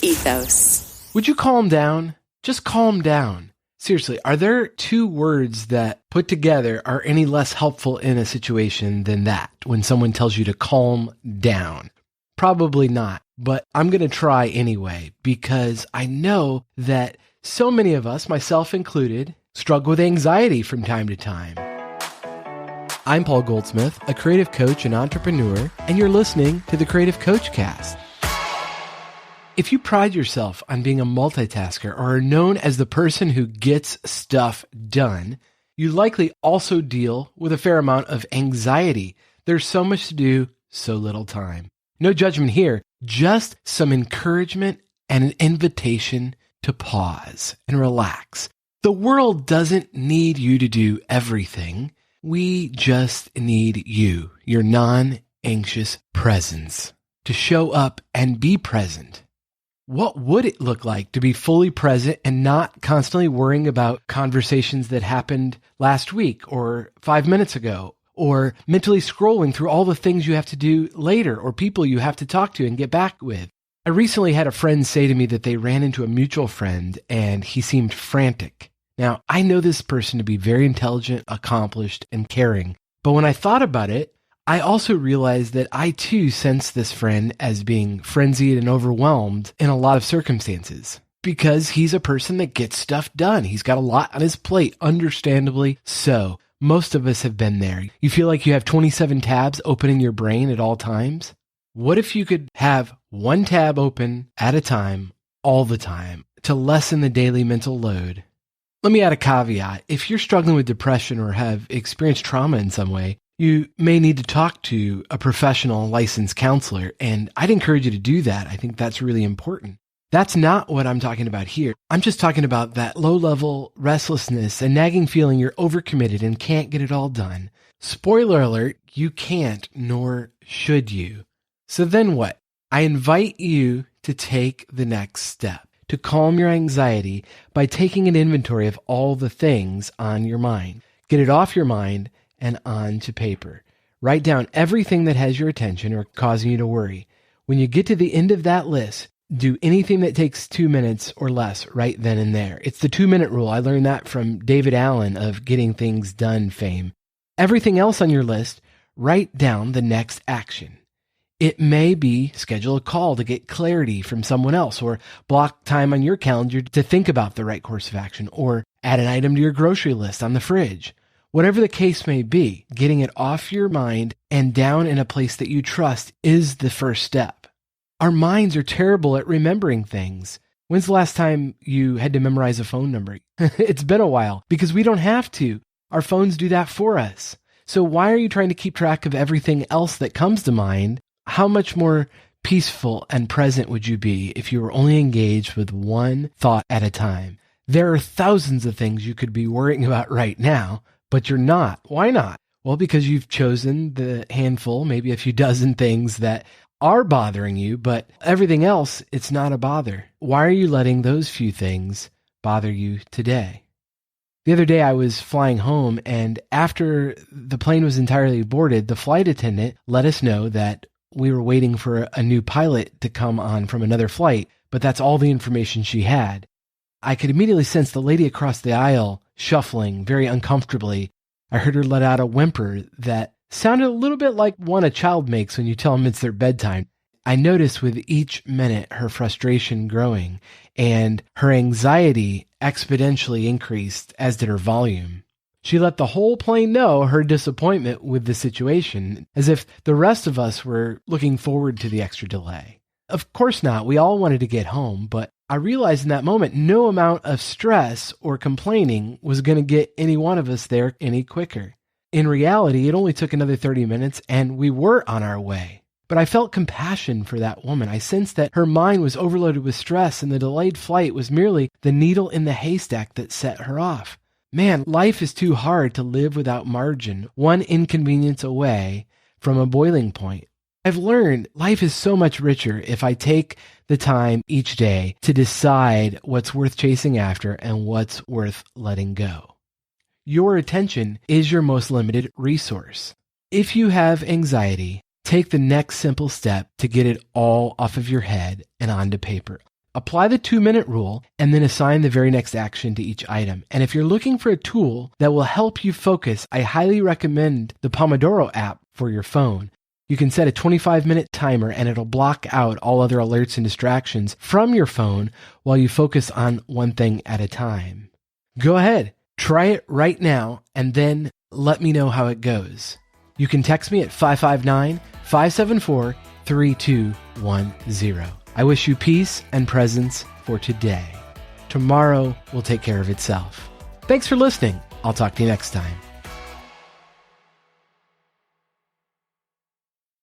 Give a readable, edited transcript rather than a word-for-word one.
ethos. Would you calm down? Just calm down. Seriously, are there two words that put together are any less helpful in a situation than that when someone tells you to calm down? Probably not, but I'm going to try anyway because I know that so many of us, myself included, struggle with anxiety from time to time. I'm Paul Goldsmith, a creative coach and entrepreneur, and you're listening to the Creative Coach Cast. If you pride yourself on being a multitasker or are known as the person who gets stuff done, you likely also deal with a fair amount of anxiety. There's so much to do, so little time. No judgment here, just some encouragement and an invitation to pause and relax. The world doesn't need you to do everything. We just need you, your non-anxious presence, to show up and be present. What would it look like to be fully present and not constantly worrying about conversations that happened last week or 5 minutes ago, or mentally scrolling through all the things you have to do later or people you have to talk to and get back with? I recently had a friend say to me that they ran into a mutual friend and he seemed frantic. Now, I know this person to be very intelligent, accomplished, and caring, but when I thought about it, I also realized that I too sense this friend as being frenzied and overwhelmed in a lot of circumstances because he's a person that gets stuff done. He's got a lot on his plate, understandably so. Most of us have been there. You feel like you have 27 tabs open in your brain at all times. What if you could have one tab open at a time, all the time, to lessen the daily mental load? Let me add a caveat. If you're struggling with depression or have experienced trauma in some way, you may need to talk to a professional licensed counselor, and I'd encourage you to do that. I think that's really important. That's not what I'm talking about here. I'm just talking about that low-level restlessness and nagging feeling you're overcommitted and can't get it all done. Spoiler alert, you can't, nor should you. So then what? I invite you to take the next step, to calm your anxiety by taking an inventory of all the things on your mind. Get it off your mind and onto paper. Write down everything that has your attention or causing you to worry. When you get to the end of that list, do anything that takes 2 minutes or less right then and there. It's the 2-minute rule. I learned that from David Allen of Getting Things Done fame. Everything else on your list, write down the next action. It may be schedule a call to get clarity from someone else, or block time on your calendar to think about the right course of action, or add an item to your grocery list on the fridge. Whatever the case may be, getting it off your mind and down in a place that you trust is the first step. Our minds are terrible at remembering things. When's the last time you had to memorize a phone number? It's been a while because we don't have to. Our phones do that for us. So why are you trying to keep track of everything else that comes to mind? How much more peaceful and present would you be if you were only engaged with one thought at a time? There are thousands of things you could be worrying about right now, but you're not. Why not? Well, because you've chosen the handful, maybe a few dozen things that are bothering you, but everything else, it's not a bother. Why are you letting those few things bother you today? The other day I was flying home, and after the plane was entirely boarded, the flight attendant let us know that we were waiting for a new pilot to come on from another flight, but that's all the information she had. I could immediately sense the lady across the aisle shuffling very uncomfortably. I heard her let out a whimper that sounded a little bit like one a child makes when you tell them it's their bedtime. I noticed with each minute her frustration growing and her anxiety exponentially increased, as did her volume. She let the whole plane know her disappointment with the situation, as if the rest of us were looking forward to the extra delay. Of course not. We all wanted to get home, but I realized in that moment no amount of stress or complaining was going to get any one of us there any quicker. In reality, it only took another 30 minutes and we were on our way. But I felt compassion for that woman. I sensed that her mind was overloaded with stress and the delayed flight was merely the needle in the haystack that set her off. Man, life is too hard to live without margin, one inconvenience away from a boiling point. I've learned life is so much richer if I take the time each day to decide what's worth chasing after and what's worth letting go. Your attention is your most limited resource. If you have anxiety, take the next simple step to get it all off of your head and onto paper. Apply the 2-minute rule and then assign the very next action to each item. And if you're looking for a tool that will help you focus, I highly recommend the Pomodoro app for your phone. You can set a 25-minute timer and it'll block out all other alerts and distractions from your phone while you focus on one thing at a time. Go ahead, try it right now, and then let me know how it goes. You can text me at 559-574-3210. I wish you peace and presence for today. Tomorrow will take care of itself. Thanks for listening. I'll talk to you next time.